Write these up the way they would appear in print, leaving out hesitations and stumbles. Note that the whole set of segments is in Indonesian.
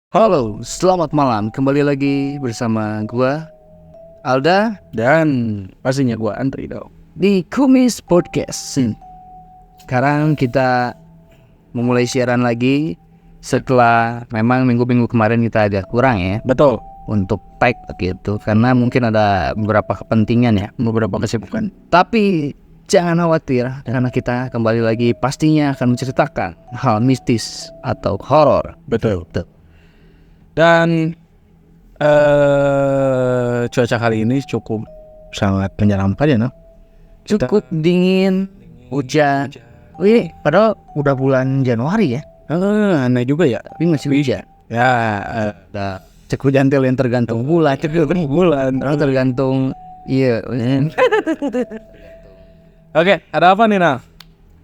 Halo, selamat malam. Kembali lagi bersama gua Alda Dan pastinya gua Antri dong. di Kumis Podcast. Sekarang kita memulai siaran lagi setelah memang minggu-minggu kemarin kita agak kurang ya Betul. untuk tag gitu karena mungkin ada beberapa kepentingan ya, Beberapa kesibukan. Tapi jangan khawatir karena kita kembali lagi pastinya akan menceritakan hal mistis atau horor. Betul. Tuh. Dan cuaca kali ini cukup sangat menyeramkan ya, no? Cukup dingin, hujan. Wih, padahal udah bulan Januari ya, Aneh juga ya. tapi masih hujan. Ya, Nah, cek hujan teh yang tergantung bulan, bulan. orang tergantung iya. Oke, ada apa nih, Nah?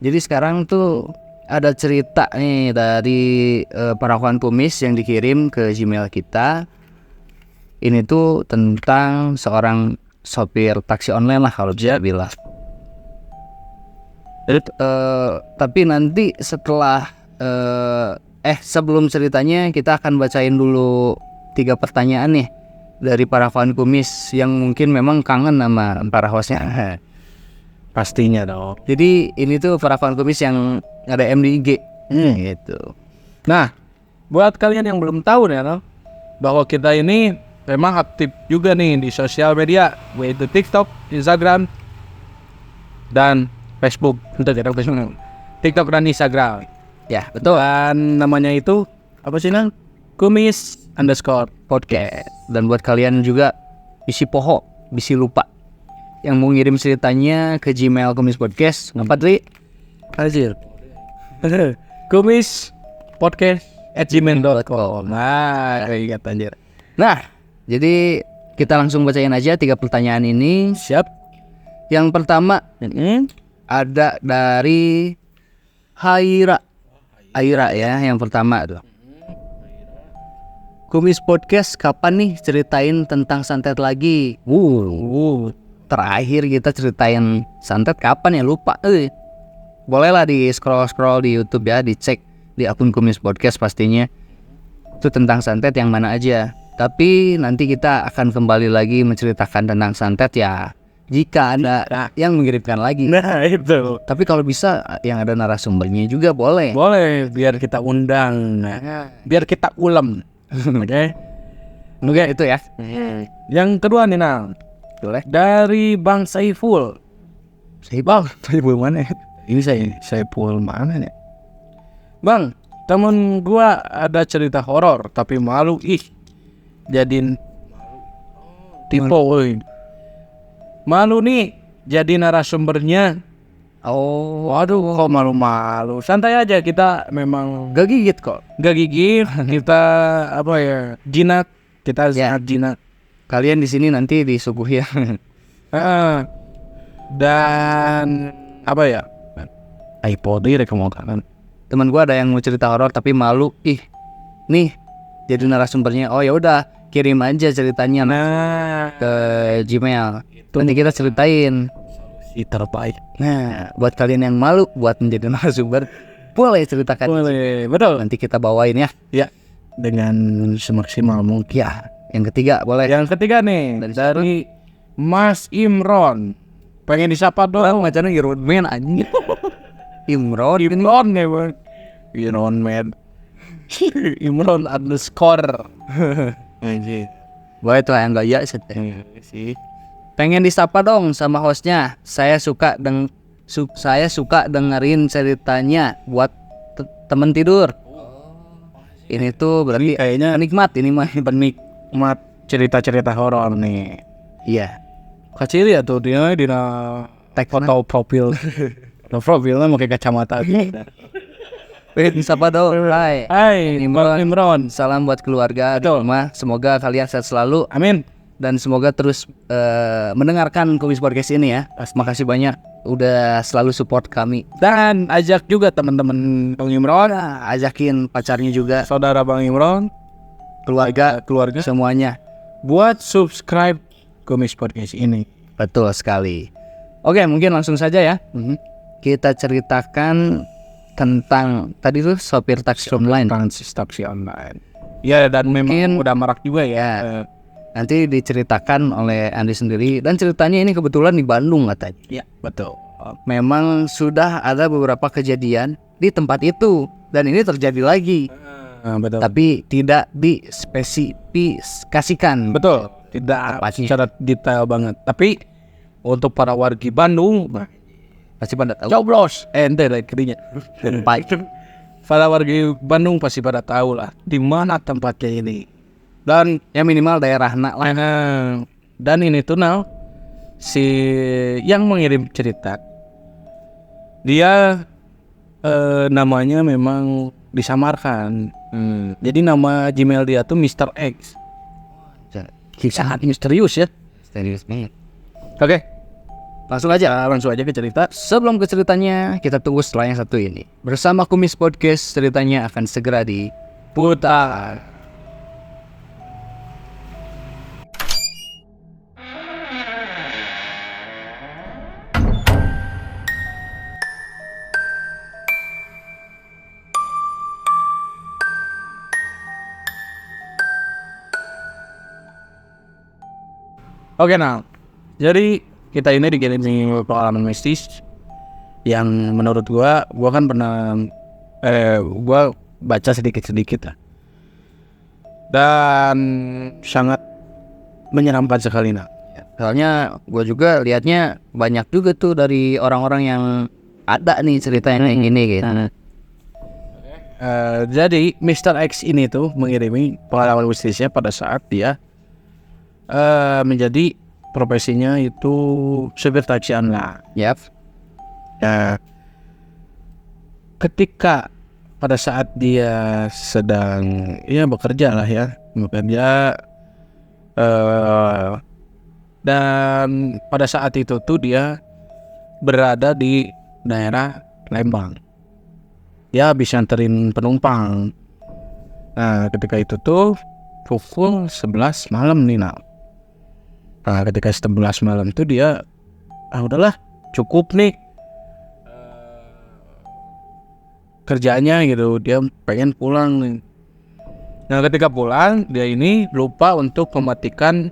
Jadi sekarang tuh ada cerita nih dari para kawan kumis yang dikirim ke Gmail kita. Ini tuh tentang seorang sopir taksi online lah kalau bisa bilang. Tapi nanti setelah sebelum ceritanya kita akan bacain dulu 3 pertanyaan nih dari para kawan kumis yang mungkin memang kangen sama para hostnya. Pastinya dong. Jadi ini tuh para kawan kumis yang ada di IG gitu. Nah, buat kalian yang belum tahu nih, no, bahwa kita ini memang aktif juga nih di sosial media, yaitu TikTok, Instagram, dan Facebook. TikTok dan Instagram. Ya betul. Dan namanya itu apa sih, Nang? Kumis_podcast. Dan buat kalian juga bisi poho, bisi lupa yang mau ngirim ceritanya ke Gmail Kumis Podcast, ngapa Tri? Anjir. kumispodcast@gmail.com. Nah, ingat anjir. Nah, jadi kita langsung bacain aja 3 pertanyaan ini. Siap. Yang pertama ada dari Haira ya, yang pertama tuh. Kumis Podcast kapan nih ceritain tentang santet lagi? Terakhir kita ceritain santet kapan ya, lupa. Bolehlah di scroll di YouTube ya, dicek di akun Kumis Podcast pastinya. Itu tentang santet yang mana aja. Tapi nanti kita akan kembali lagi menceritakan tentang santet ya jika ada yang mengirimkan lagi. Nah, itu. Tapi kalau bisa yang ada narasumbernya juga boleh. Boleh, biar kita undang. Biar kita ulem. Oke. Oke, itu ya. Yang kedua nih, Nang. Boleh. Dari Bang Saiful. Saiful mana? Ini Saiful mana nih? Bang, temen gua ada cerita horor tapi malu jadiin tipe woi. Malu nih jadi narasumbernya. Oh, Waduh, kok malu-malu. Santai aja, kita memang gak gigit kok. gak gigit. Kita apa ya? Jinak. Kita Ya. sangat jinak. Kalian di sini nanti disuguhi. Dan apa ya? iPod ini kan. Teman gua ada yang mau cerita horor tapi malu. Nih jadi narasumbernya. Oh ya udah, kirim aja ceritanya Nah, ke Gmail. Nanti kita ceritain. si terbaik. Nah, buat kalian yang malu buat menjadi narasumber, boleh ceritakan. Boleh, betul. Nanti kita bawain ya. Ya, dengan semaksimal mungkin. Ya, yang ketiga boleh. Yang ketiga nih dari Mas Imron. Pengen disapa dong. Macamnya Iron Man anjing. Imron ini. Imron ya, Bang. Imron man. Imron underscore. Anjir. Boleh tuh yang gak ya Sih. pengen disapa dong sama hostnya. Saya suka dengerin ceritanya buat temen tidur. Ini tuh berarti Kayaknya penikmat ini mah. penikmat cerita-cerita horor nih. Iya. Kecil ya tuh dia di Tag foto profil. Foto profilnya pakai kacamata. Pengen disapa dong. Hai, Imron. Imron. Salam buat keluarga di Betul. rumah. Semoga kalian sehat selalu Amin. dan semoga terus mendengarkan Kumis Podcast ini ya. Makasih banyak udah selalu support kami. Dan ajak juga teman-teman Bang Imron, Ajakin pacarnya juga, saudara Bang Imron, keluarga semuanya. buat subscribe Kumis Podcast ini. Betul sekali. Oke, mungkin langsung saja ya. Kita ceritakan tentang tadi tuh sopir taksi online. Taksi online. Ya, dan memang Mungkin- udah marak juga ya. Nanti diceritakan oleh Andi sendiri, dan ceritanya ini kebetulan di Bandung katanya. Ya, betul. Memang sudah ada beberapa kejadian di tempat itu dan ini terjadi lagi, Betul. tapi tidak dispesifikasikan. Betul. Tidak Tepatnya. secara detail banget. Tapi untuk para wargi Bandung, Pasti pada tahu. coblos, ente lah kirinya. Baik. Para wargi Bandung pasti pada tahu lah di mana tempatnya ini. Dan Ya minimal daerah nak lah. dan ini tuh si yang mengirim cerita dia namanya memang disamarkan. Jadi nama Gmail dia tuh Mr. X. Sangat misterius ya. Serius banget. Oke, Langsung aja. langsung aja ke cerita. Sebelum ke ceritanya, kita tunggu setelah yang satu ini. Bersama Kumis Podcast, ceritanya akan segera diputar. Oke, jadi kita ini dikirimin pengalaman mistis yang menurut gua kan pernah gua baca sedikit-sedikit lah. Dan sangat menyeramkan sekali Soalnya gue juga liatnya banyak juga tuh dari orang-orang yang ada nih ceritanya yang ini gitu. Jadi Mr. X ini tuh mengirimi pengalaman mistisnya pada saat dia menjadi profesinya itu supir taksi online. Yap. Nah, ketika pada saat dia sedang bekerja lah ya, dan pada saat itu tuh dia berada di daerah Lembang. Dia habis nganterin penumpang. Nah, ketika itu tuh pukul 11 malam nih Nah, ketika 11 malam tuh dia udahlah cukup nih kerjanya gitu, dia pengen pulang nih. Nah, ketika pulang dia ini lupa untuk mematikan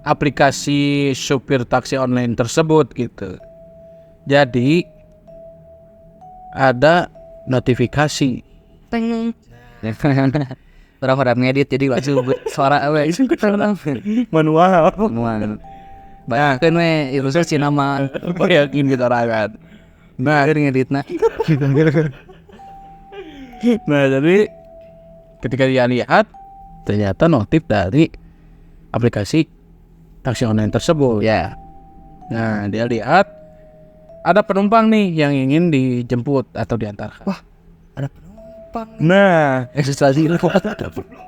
aplikasi supir taksi online tersebut gitu. Jadi ada notifikasi. Teng. Orang ngedit jadi langsung suara awe. Manual. Bahkan we ilustrasi nama. Yakin kita ragat. Nah, ngeditna. Nah, jadi ketika dia lihat ternyata notif dari aplikasi taksi online tersebut. Ya. Nah, dia lihat ada penumpang nih yang ingin dijemput atau diantarkan. Wah, ada penumpang. Nah, Ekstrasi itu ada penumpang.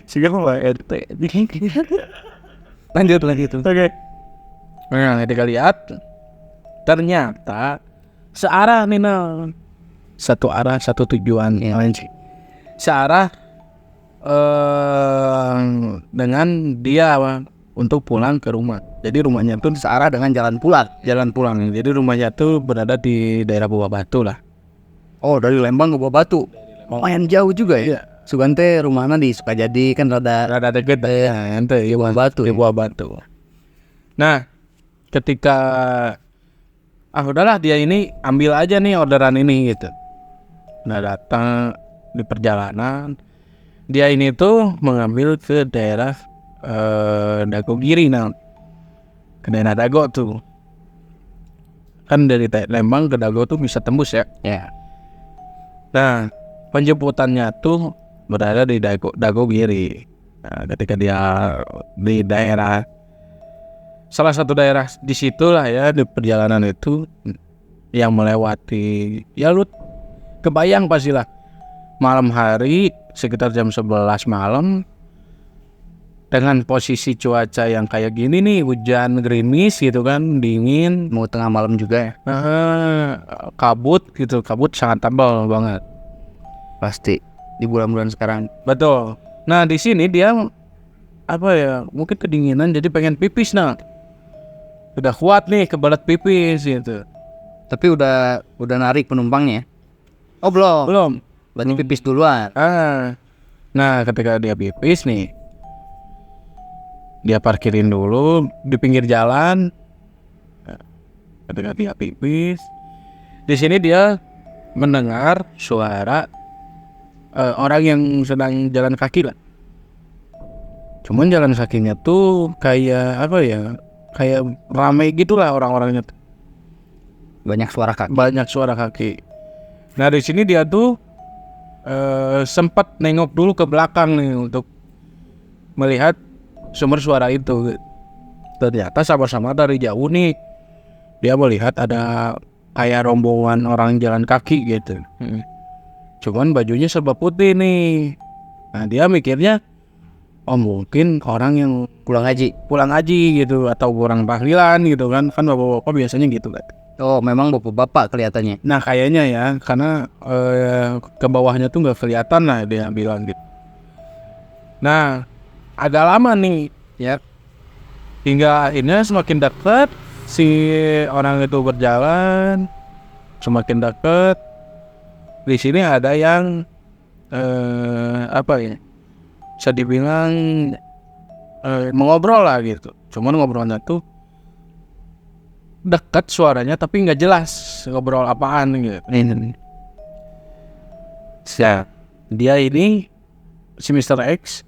siapa mau RT? Lanjut lagi tuh. Oke. Nah, ketika lihat ternyata searah nih satu arah satu tujuan. Searah dengan dia untuk pulang ke rumah. Jadi rumahnya tuh Searah dengan jalan pulang. jalan pulang. Jadi rumahnya tuh berada di daerah Buah Batu lah. Oh, dari Lembang ke Buah Batu. Lumayan jauh juga ya. Sugante rumahnya di Sukajadi kan rada Deket ya, ente di Buah Batu. di Buah Batu. Nah, ketika udahlah dia ini ambil aja nih orderan ini gitu. Nah, datang di perjalanan dia ini tuh mengambil ke daerah Dago Giri ke daerah Dago tuh. Kan dari Lembang ke Dago tuh bisa tembus ya. Ya. Nah, penjemputannya tuh berada di Dago Giri. Nah, ketika dia di daerah salah satu daerah di situlah ya di perjalanan itu yang melewati ya lu kebayang pastilah malam hari sekitar jam 11 malam dengan posisi cuaca yang kayak gini nih, hujan gerimis gitu kan, dingin, Mau tengah malam juga ya. kabut gitu, kabut sangat tebal banget. Pasti di bulan-bulan sekarang. Betul. Nah, di sini dia mungkin kedinginan jadi pengen pipis udah kuat nih kebelet pipis gitu. Tapi udah narik penumpangnya. Oh, belum. Belum. Berarti pipis duluan. Nah ketika dia pipis nih, dia parkirin dulu di pinggir jalan. Ketika dia pipis, di sini dia mendengar suara orang yang sedang jalan kaki lah. Cuman jalan kakinya tuh kayak apa ya? Kayak ramai gitulah orang-orangnya. Banyak suara kaki. Banyak suara kaki. Nah di sini dia tuh sempat nengok dulu ke belakang nih untuk melihat sumber suara itu. Ternyata sama-sama dari jauh nih dia melihat ada kayak rombongan orang jalan kaki gitu. Cuman bajunya serba putih nih. Nah dia mikirnya, oh mungkin orang yang Pulang haji. gitu atau orang tahlilan gitu kan bapak-bapak biasanya gitu kan. Oh, memang bapak-bapak kelihatannya. Nah kayaknya ya karena ke bawahnya tuh nggak kelihatan lah dia bilang gitu. Nah agak lama nih ya, hingga akhirnya semakin dekat si orang itu berjalan, semakin dekat. Di sini ada yang apa ya, bisa dibilang mengobrol lah gitu. Cuman ngobrolnya tuh dekat suaranya tapi nggak jelas ngobrol apaan gitu. Ini. Dia ini si Mr. X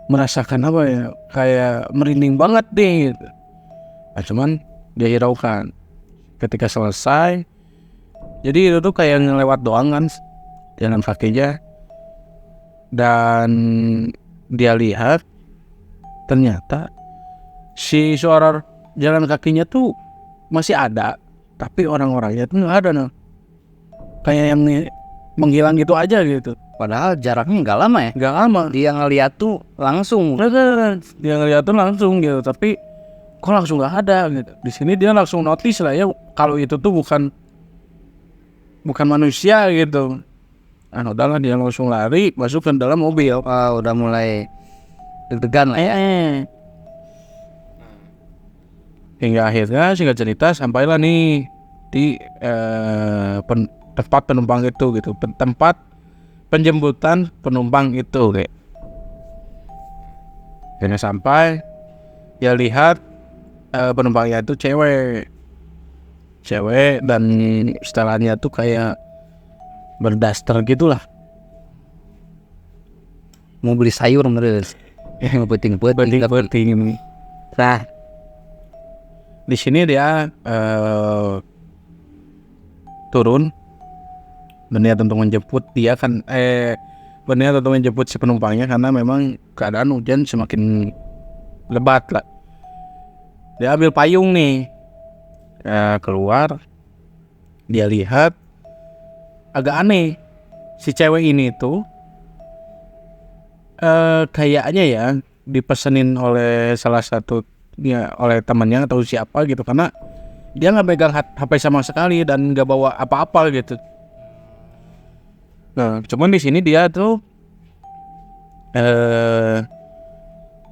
merasakan apa ya, kayak merinding banget deh gitu. Nah, cuman dia hiraukan ketika selesai. Jadi itu tuh kayak ngelewat doang kan jalan kakinya, dan dia lihat ternyata si suara jalan kakinya tuh masih ada, tapi orang-orangnya tuh nggak ada nah. Kayak yang menghilang gitu aja gitu. Padahal jaraknya nggak lama ya. Nggak lama. Dia ngeliat tuh langsung. Dia ngeliat tuh langsung gitu, tapi kok langsung nggak ada gitu. Di sini dia langsung notice lah ya kalau itu tuh bukan manusia gitu. Nah udahlah dia langsung lari masuk ke dalam mobil. Wah, udah mulai deg-degan lah. Hingga akhirnya singkat cerita sampailah nih di tempat penumpang itu gitu, tempat penjemputan penumpang itu kayak. Akhirnya sampai, ya lihat penumpangnya itu cewek dan setelannya tuh kayak berdaster gitulah. Mau beli sayur terus. Mau penting. Nah, di sini dia turun berniat untuk menjemput dia kan berniat untuk menjemput si penumpangnya karena memang keadaan hujan semakin lebat lah. Dia ambil payung nih, keluar. Dia lihat agak aneh, si cewek ini tuh kayaknya ya dipesenin oleh salah satu ya, oleh temannya atau siapa gitu, karena dia nggak pegang HP sama sekali dan nggak bawa apa-apa gitu. Nah, cuman di sini dia tuh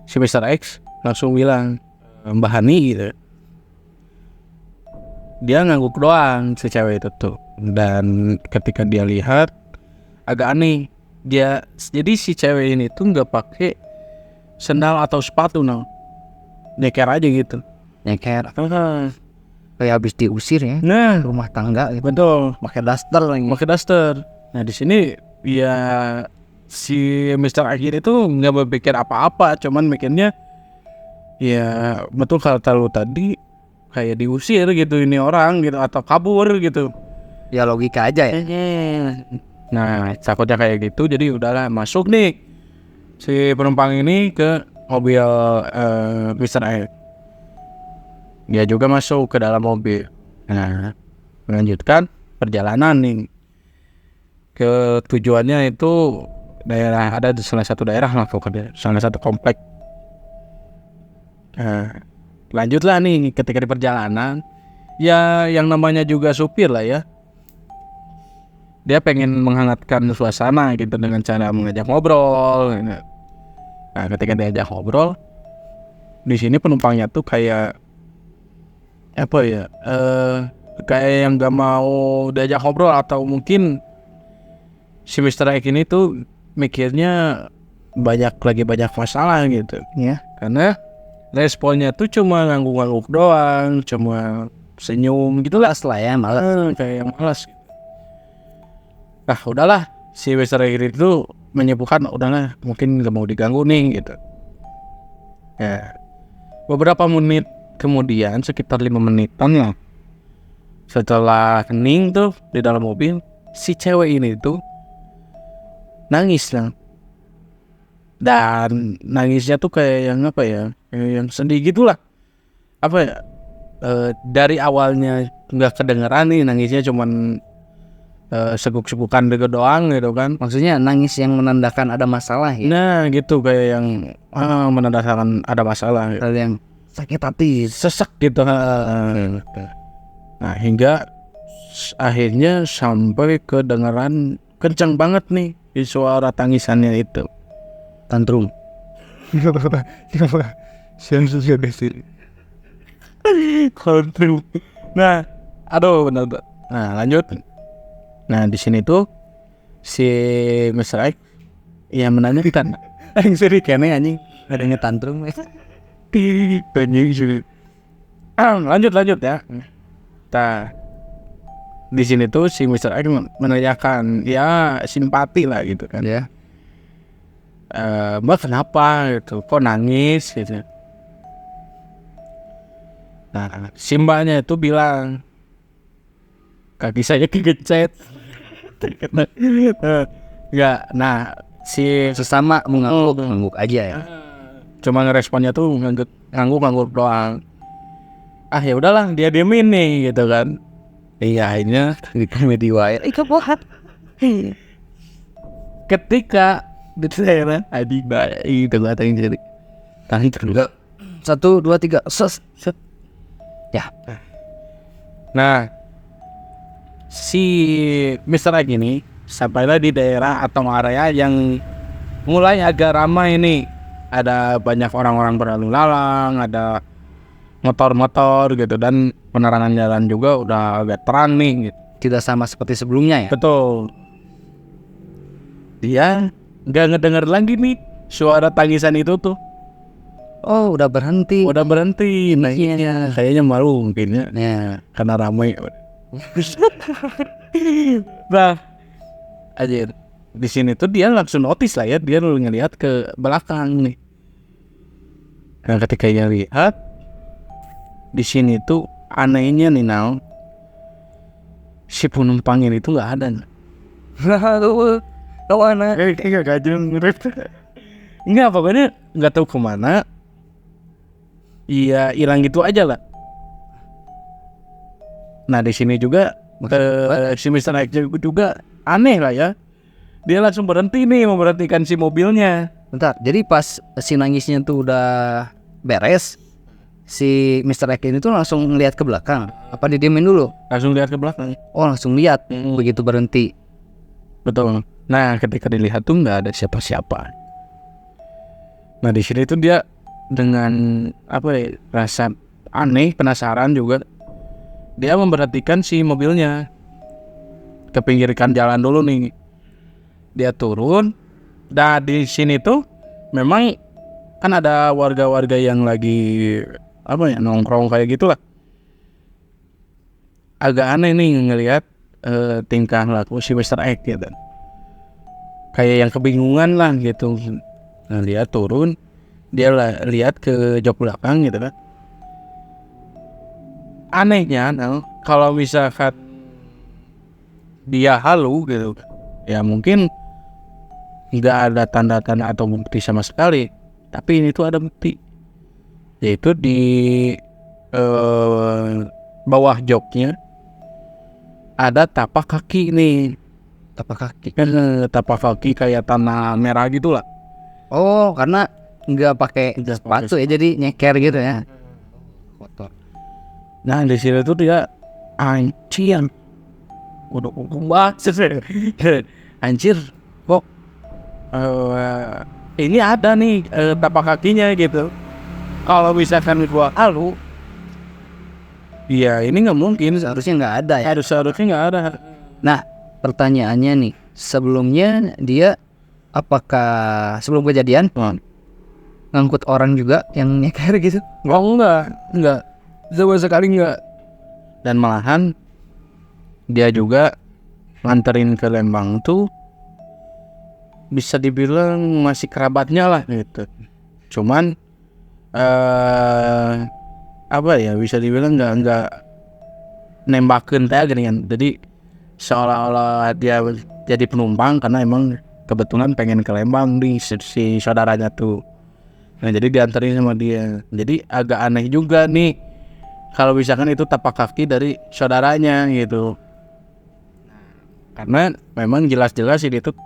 si Mr. X langsung bilang, Mbak Hani gitu. Dia ngangguk doang si cewek itu tuh. Dan ketika dia lihat agak aneh, jadi si cewek ini tuh nggak pakai sendal atau sepatu nyeker aja gitu. Nyeker. Kayak habis diusir ya. Nah, Rumah tangga gitu. betul. Pakai daster lagi. Pakai daster. Nah di sini ya si Mr. Akhir itu nggak berpikir apa-apa, cuman mikirnya ya betul kata lu tadi, kayak diusir gitu ini orang gitu atau kabur gitu. Ya logika aja ya. Nah takutnya kayak gitu, jadi udahlah masuk nih si penumpang ini ke mobil Mr. Air. Dia juga masuk ke dalam mobil. Nah melanjutkan perjalanan nih ke tujuannya itu daerah, ada di salah satu daerah lah pokoknya, salah satu komplek. Lanjutlah nih ketika di perjalanan, ya yang namanya juga supir lah ya, dia pengen menghangatkan suasana gitu dengan cara mengajak ngobrol. Nah ketika diajak ngobrol, di sini penumpangnya tuh kayak apa ya, kayak yang gak mau diajak ngobrol atau mungkin si Mr. X ini tuh mikirnya banyak masalah gitu. Ya. Karena responnya tuh cuma ngangguk-ngangguk doang, cuma senyum gitu lah. Malas lah ya, malas. Kayak yang malas. Nah udahlah, si Mr. X itu menyebutkan udahlah mungkin gak mau diganggu nih gitu. Ya, beberapa menit kemudian, sekitar 5 menitan lah, setelah hening tuh di dalam mobil, si cewek ini tuh nangis lah. Dan nangisnya tuh kayak yang apa ya, kayak yang sedih gitulah. Apa ya, dari awalnya nggak kedengeran nih nangisnya, cuman seguk-segukan deket doang gitu kan. Maksudnya nangis yang menandakan ada masalah ya. Nah gitu, kayak yang menandakan ada masalah gitu. Hal yang sakit hati, Sesek gitu. Nah hingga akhirnya sampai kedengeran kencang banget nih di suara tangisannya itu. tantrum. Nah, aduh benar. Nah lanjut. Nah di sini tuh si Mr. X yang menanyakan, Yang seri kene anjing, adanya tantrum. lanjut ya. Nah di sini tuh si Mr. X menanyakan ya simpati lah gitu kan. Ya. Mbak kenapa gitu, kok nangis gitu. Nah si mbaknya itu bilang kaki saya kegecet. Enggak, nah si Sesama mengangguk aja ya. cuma ngeresponnya tuh ngangguk doang. Ah ya udahlah, dia diemin nih gitu kan. Iya akhirnya Di Comedy Wire. Itu bohat. ketika di daerah Adiba itu gak ada yang jadi. Tahan terus. 1, 2, 3. Set. Ya. Nah si Mr. X ini sampailah di daerah atau area yang mulai agak ramai nih. Ada banyak orang-orang berlalu lalang, ada motor-motor gitu, dan penerangan jalan juga udah agak terang nih gitu. Tidak sama seperti sebelumnya ya. Betul. Dia nggak ngedenger lagi nih suara tangisan itu tuh. Oh, udah berhenti. Udah berhenti. Nah Iya. kayaknya malu mungkin ya, Ya. karena ramai. Nah, anjir. Di sini tuh dia langsung notice lah ya, dia ngelihat ke belakang nih. Nah, ketika dia lihat di sini tuh anehnya nih Nal, si penumpang ini tuh nggak ada. Kawana. Kayak gajeng nggak, pokoknya nggak tahu kemana. Iya, hilang gitu aja lah. Nah di sini juga si Mr. X juga aneh lah ya. Dia langsung berhenti nih, memberhentikan si mobilnya. Bentar, jadi pas si nangisnya tuh udah beres, si Mr. X ini tuh langsung ngeliat ke belakang. Apa didiemin dulu? Langsung lihat ke belakang. Oh, langsung lihat begitu berhenti. Betul. Nah ketika dilihat tuh nggak ada siapa-siapa. Nah di sini tuh dia dengan apa ya, rasa aneh, penasaran juga, dia memberhentikan si mobilnya, ke pinggirkan jalan dulu nih. Dia turun. Nah di sini tuh memang kan ada warga-warga yang lagi apa ya, nongkrong kayak gitulah. Agak aneh nih ngelihat tingkah laku si Mr. X gitu. Kayak yang kebingungan lah gitu. Nah dia turun, dia lihat ke jok belakang gitu kan. Anehnya kalau misalkan dia halu gitu, ya mungkin nggak ada tanda-tanda atau bukti sama sekali. Tapi ini tuh ada bukti, yaitu di bawah joknya ada tapak kaki nih. Tapak kaki. Tapak kaki kayak tanah merah gitu lah. Oh, karena nggak pakai sepatu ya, jadi nyeker gitu ya. Kotor. Nah di sini tuh dia anjir, udah banget. Anjir, kok ini ada nih tapak kakinya gitu. Kalau misalkan gua halu, iya ini nggak mungkin. Seharusnya nggak ada ya. Seharusnya nggak ada. Nah, pertanyaannya nih, sebelumnya dia apakah sebelum kejadian ngangkut orang juga yang nyeker gitu? Oh enggak sama sekali enggak. Dan malahan dia juga nganterin ke Lembang tuh bisa dibilang masih kerabatnya lah gitu. Cuman apa ya, bisa dibilang nggak nembakin teh gini kan. Jadi seolah-olah dia jadi penumpang karena emang kebetulan pengen ke Lembang di si saudaranya tuh. Nah jadi dianterin sama dia. Jadi agak aneh juga nih kalau misalkan itu tapak kaki dari saudaranya gitu. Karena memang jelas-jelas ini tuh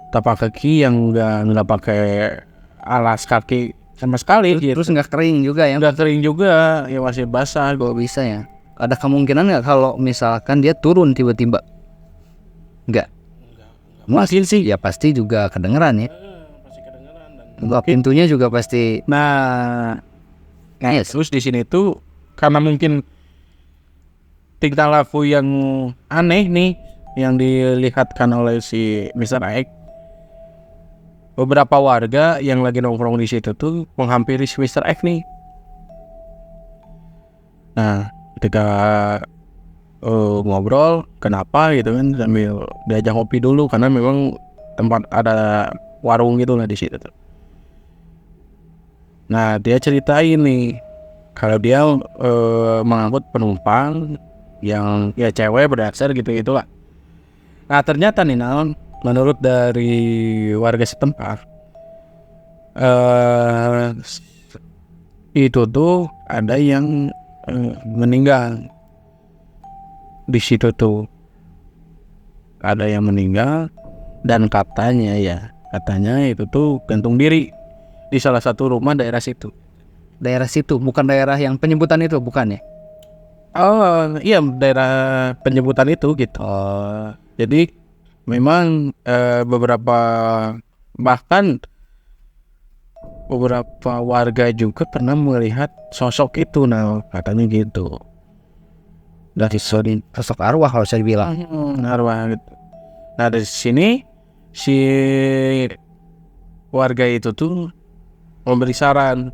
tapak kaki yang nggak pakai alas kaki sama sekali gitu. Terus nggak kering juga ya? Nggak kering juga, ya masih basah. Kok bisa ya? Ada kemungkinan nggak kalau misalkan dia turun tiba-tiba? Nggak. Mungkin sih. Ya pasti juga kedengeran ya. Pasti kedengeran dan Pintunya juga pasti. Nah, Yes. terus di sini tuh karena mungkin tingkah laku yang aneh nih yang dilihatkan oleh si Mr. X, beberapa warga yang lagi nongkrong di situ tuh menghampiri si Mr. X nih. Nah, ketika ngobrol kenapa gitu kan, sambil diajak kopi dulu karena memang tempat ada warung gitu lah di situ tuh. Nah, dia ceritain nih kalau dia mengangkut penumpang yang ya cewek berdasar gitu-gitulah. Nah, ternyata nih Naon, menurut dari warga setempat itu tuh ada yang meninggal di situ tuh. Ada yang meninggal dan katanya itu tuh gantung diri di salah satu rumah daerah situ. Daerah situ, bukan daerah yang penyebutan itu, bukan ya? Oh iya, daerah penyebutan itu gitu. Jadi memang bahkan beberapa warga juga pernah melihat sosok itu, nah katanya gitu. Dari sosok arwah kalau saya bilang. Arwah gitu. Nah dari sini si warga itu tuh memberi saran,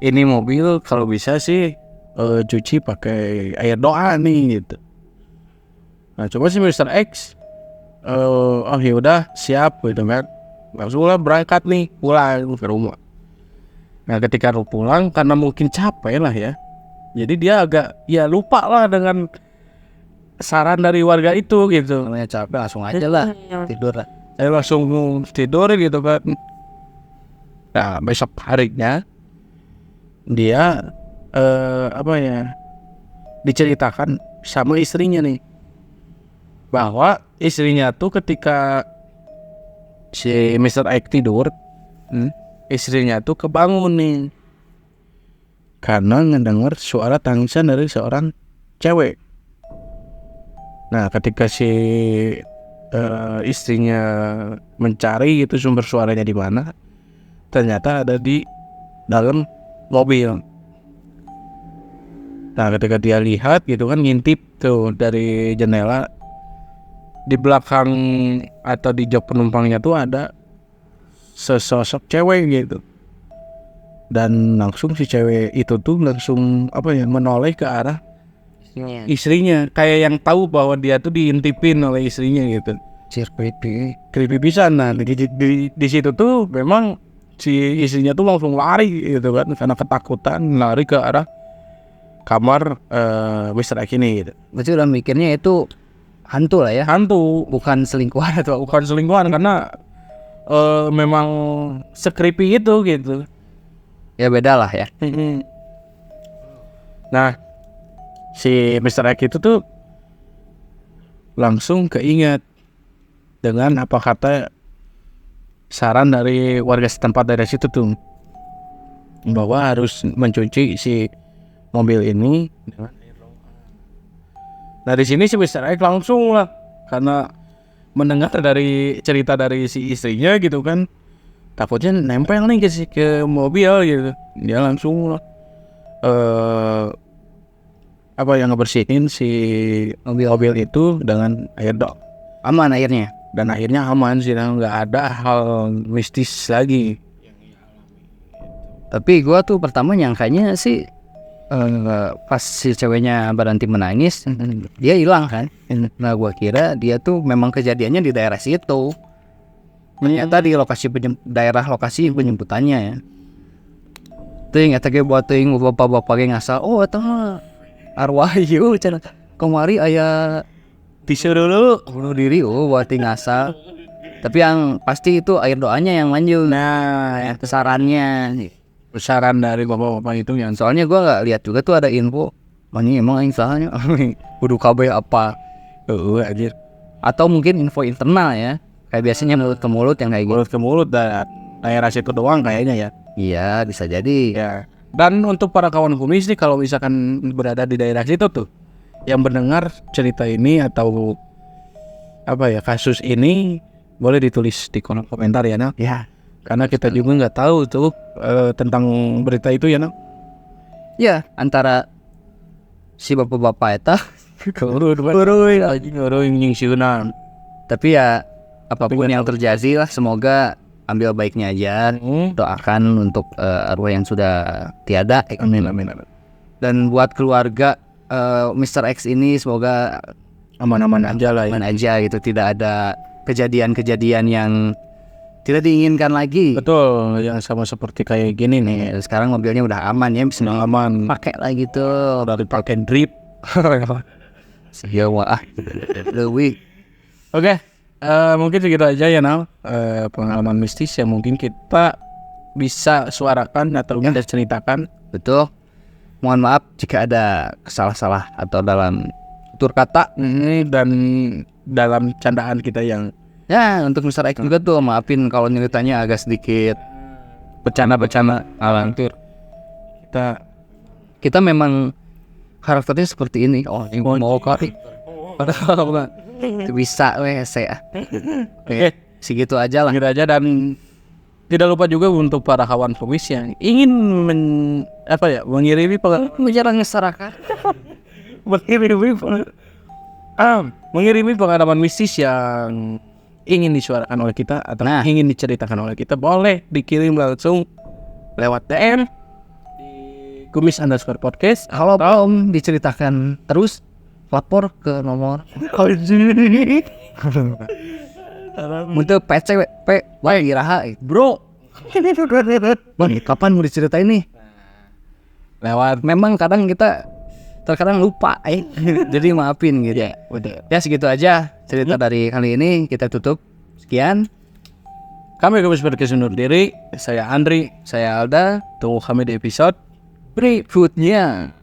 ini mobil kalau bisa sih cuci pakai air doa nih gitu. Nah coba si Mr. X oh ya udah siap gitu kan, langsung lah berangkat nih pulang ke rumah. Nah ketika pulang karena mungkin capek lah ya, jadi dia agak ya lupa lah dengan saran dari warga itu gitu. Namanya capek langsung aja lah tidur lah. Saya langsung tidur gitu kan. Nah besok harinya dia diceritakan sama istrinya nih bahwa istrinya tuh ketika si Mr. X tidur, istrinya tuh kebangun nih karena ngedengar suara tangisan dari seorang cewek. Nah ketika si istrinya mencari itu sumber suaranya di mana, ternyata ada di dalam mobil. Nah ketika dia lihat gitu kan, ngintip tuh dari jendela, di belakang atau di jok penumpangnya tuh ada sesosok cewek gitu. Dan langsung si cewek itu tuh langsung menoleh ke arah istrinya, kayak yang tahu bahwa dia tuh diintipin oleh istrinya gitu. Creepy pisan. Nah di situ tuh memang si istrinya tuh langsung lari gitu kan, karena ketakutan lari ke arah kamar Mr. X ini gitu. Berarti udah mikirnya itu hantu lah ya, Hantu, bukan selingkuhan atau bukan selingkuhan karena memang se-creepy itu gitu. ya beda lah ya. Nah si Mr. X itu tuh langsung keinget dengan apa kata saran dari warga setempat dari situ tuh, bahwa harus mencuci si mobil ini dengan air doa. Nah di sini si Mr. X langsung lah, karena mendengar dari cerita dari si istrinya gitu kan, takutnya nempel nih ke mobil gitu. Dia langsung ngebersihin si mobil itu dengan air doa. aman akhirnya. Dan akhirnya aman sih, nggak ada hal mistis lagi. Tapi gua tuh pertama nyangkanya sih pas si ceweknya berhenti menangis, dia hilang kan. Nah gua kira dia tuh memang kejadiannya di daerah situ. Ternyata di daerah lokasi penjemputannya ya. Ting eta ge buat ting bapak-bapak ge ngasal. Oh eta mah arwah ieu cenah. Kemari aya disuruh dulu bunuh diri buat ting ngasal. Tapi yang pasti itu air doanya yang lanjut. Nah, ya sarannya. Saran dari bapak-bapak itu yang Soalnya gua nggak lihat juga tuh ada info. Mana emang aing salahnya kudu KB apa? anjir. Atau mungkin info internal ya. Kayak biasanya mulut ke mulut yang kayak gitu. Mulut ke mulut dan daerah situ doang kayaknya ya. Iya, bisa jadi. Ya. Dan untuk para kawan kumis nih, kalau misalkan berada di daerah situ tuh, yang mendengar cerita ini atau apa ya, kasus ini, boleh ditulis di kolom komentar ya, nah. Ya. Karena kita juga nggak tahu tuh tentang berita itu ya, nah. Ya, antara si bapak-bapak eta tapi ya apapun yang terjadi lah, semoga ambil baiknya aja. Doakan untuk arwah yang sudah tiada. Amin. Dan buat keluarga Mr. X ini semoga Aman-aman aja lah ya. aman aja gitu, tidak ada kejadian-kejadian yang tidak diinginkan lagi. Betul, yang sama seperti kayak gini nih. Sekarang mobilnya udah aman ya, bisa Sudah aman. pakai lagi tuh. Dari pakai drip. Ya wah, lebih. Oke, mungkin segitu aja ya, Nal. Pengalaman mistis yang mungkin kita bisa suarakan atau kita ceritakan. Betul. Mohon maaf jika ada salah-salah atau dalam Tutur kata dan dalam candaan kita yang ya untuk Mr. X juga tuh maafin kalau ceritanya agak sedikit bercanda-bercanda alantur. Kita memang karakternya seperti ini. Oh, ini mau kali. Padahal bisa saya. Oke, segitu aja lah. Gitu aja, dan tidak lupa juga untuk para kawan kumis yang ingin mengirimi Menyerang masyarakat. mengirimi pengalaman mistis yang ingin disuarakan oleh kita atau ingin diceritakan oleh kita, boleh dikirim langsung lewat DM di kumis_podcast. Kalau belum diceritakan terus, lapor ke nomor untuk PCWP Iraha bro. Bang, kapan mau diceritain nih? Lewat, memang kadang kita terkadang lupa jadi maafin gitu. Ya segitu aja cerita dari kali ini, kita tutup. Sekian, Kami Kumis Podcast undur diri. Saya Andri, saya Alda. tunggu kami di episode Berikutnya.